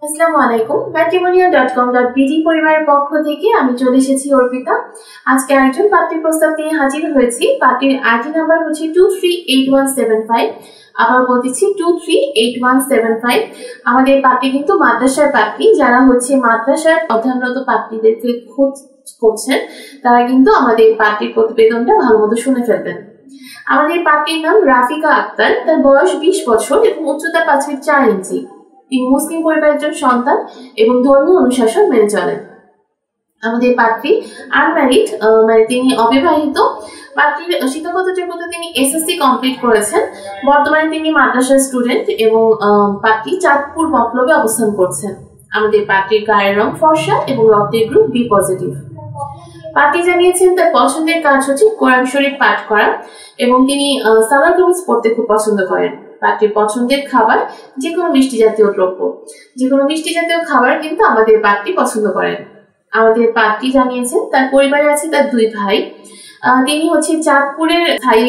আসসালামু আলাইকুম matrimonial.com.bd পরিবারের পক্ষ থেকে আমি চলে এসেছি অর্পিতা। আজকে আরেকজন পাত্রীর প্রস্তাব নিয়ে হাজির হয়েছি। পাত্রীর আইডি নাম্বার হচ্ছে 238175। আবার বলতেছি 238175। আমাদের পাত্রী কিন্তু মাদ্রাসার পাত্রী। যারা হচ্ছে মাদ্রাসার অধ্যয়নরত পাত্রীদেরকে খোঁজ করছেন তারা কিন্তু আমাদের পাত্রীর প্রতিবেদনটা ভালো মতো শুনে ফেলবেন। আমাদের পাত্রীর নাম রাফিকা আক্তার। তার বয়স 20 বছর এবং উচ্চতা 5 ফিট 4 ইঞ্চি। তিনি মুসলিম পরিবারের একজন সন্তান এবং ধর্মীয় অনুশাসন মেনে চলেন। আমাদের পাত্রী আনম্যারিড, মানে তিনি অবিবাহিত। পাত্রীর শিক্ষাগত যোগ্যতা তিনি এসএসসি কমপ্লিট করেছেন। বর্তমানে তিনি মাদ্রাসার স্টুডেন্ট এবং পাত্রী চাঁদপুর মতলবে অবস্থান করছেন। আমাদের পাত্রীর গায়ের রং ফর্সা এবং রক্তের গ্রুপ বি পজিটিভ। পাত্রী জানিয়েছেন তার পছন্দের কাজ হচ্ছে কোরআন শরীফ পাঠ করা এবং তিনি সালাদ কামিজ পড়তে খুব পছন্দ করেন। পাত্রীর পছন্দের খাবার যে কোনো মিষ্টি জাতীয় দ্রব্য, যে কোনো মিষ্টি জাতীয় খাবার কিন্তু আমাদের পাত্রী পছন্দ করেন। আমাদের পাত্রী জানিয়েছেন তার পরিবারে আছে তার 2 ভাই। তিনি হচ্ছে চাঁদপুরের স্থায়ী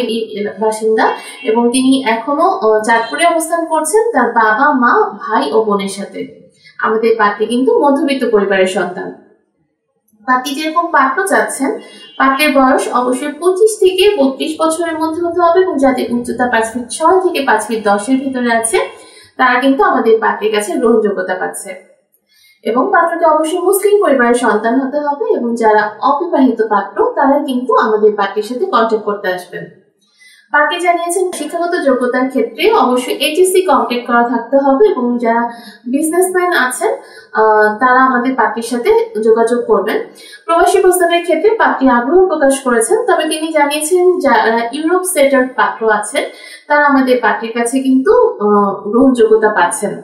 বাসিন্দা এবং তিনি এখনো চাঁদপুরে অবস্থান করছেন তার বাবা মা ভাই ও বোনের সাথে। আমাদের পাত্রী কিন্তু মধ্যবিত্ত পরিবারের সন্তান। পাত্রী যেরকম পাত্র চাচ্ছেন, পাত্রের বয়স অবশ্যই 25 থেকে 32 বছরের মধ্যে হতে হবে এবং যাদের উচ্চতা 5 ফিট 6 থেকে 5 ফিট 10 এর ভিতরে আছে তারা কিন্তু আমাদের পাত্রের কাছে গ্রহণযোগ্যতা পাচ্ছে। এবং পাত্রকে অবশ্যই মুসলিম পরিবারের সন্তান হতে হবে এবং যারা অবিবাহিত পাত্র তারা কিন্তু আমাদের পাত্রের সাথে কন্ট্যাক্ট করতে আসবেন। পাত্রী জানিয়েছেন শিক্ষাগত যোগ্যতার ক্ষেত্রে অবশ্যই এইচএসসি কমপ্লিট করা থাকতে হবে এবং যারা বিজনেসম্যান আছেন তারা আমাদের পাত্রীর সাথে যোগাযোগ করবেন। প্রবাসী প্রস্তাবের ক্ষেত্রে পাত্রী আগ্রহ প্রকাশ করেছেন, তবে তিনি জানিয়েছেন যারা ইউরোপ সেটেলড পাত্র আছেন তারা আমাদের পাত্রীর কাছে কিন্তু গ্রহণযোগ্যতা পাচ্ছেন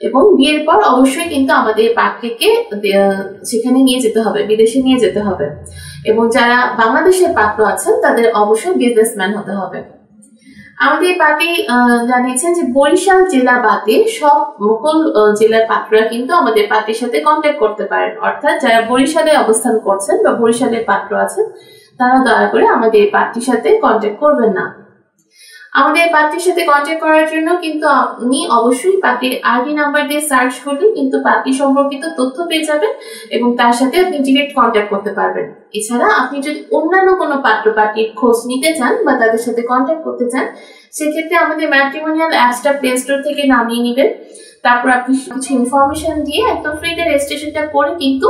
এবং বিয়ের পর অবশ্যই কিন্তু আমাদের পাত্রীকে সেখানে নিয়ে যেতে হবে, বিদেশে নিয়ে যেতে হবে এবং যারা বাংলাদেশের পাত্র আছেন তাদের অবশ্যই বিজনেসম্যান হতে হবে। আমাদের পাত্রী জানিয়েছেন যে বরিশাল জেলা বাদে সকল জেলার পাত্ররা কিন্তু আমাদের পাত্রীর সাথে কন্ট্যাক্ট করতে পারেন, অর্থাৎ যারা বরিশালে অবস্থান করছেন বা বরিশালের পাত্র আছেন তারা দয়া করে আমাদের পাত্রীর সাথে কন্ট্যাক্ট করবেন না। আমাদের পাত্রীর সাথে কন্ট্যাক্ট করার জন্য কিন্তু আপনি অবশ্যই পাত্রীর আইডি নাম্বার দিয়ে সার্চ করলে কিন্তু পাত্রী সম্পর্কিত তথ্য পেয়ে যাবেন এবং তার সাথে আপনি ডিরেক্ট কন্ট্যাক্ট করতে পারবেন। এছাড়া আপনি যদি অন্যান্য কোনো পাত্র পাত্রীর খোঁজ নিতে চান বা তাদের সাথে কন্ট্যাক্ট করতে চান সেক্ষেত্রে আমাদের ম্যাট্রিমোনিয়াল অ্যাপসটা প্লে স্টোর থেকে নামিয়ে নেবেন। তারপর আপনি কিছু ইনফরমেশন দিয়ে একদম ফ্রিতে রেজিস্ট্রেশনটা করে কিন্তু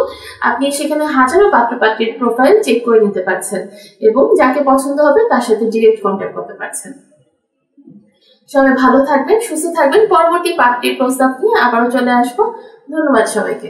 আপনি সেখানে হাজারো পাত্র পাত্রীর প্রোফাইল চেক করে নিতে পারছেন এবং যাকে পছন্দ হবে তার সাথে ডিরেক্ট কন্ট্যাক্ট করতে পারছেন। সবাই ভালো থাকবেন, সুস্থ থাকবেন। পরবর্তী পাত্রীর প্রস্তাব নিয়ে আবারও চলে আসবো। ধন্যবাদ সবাইকে।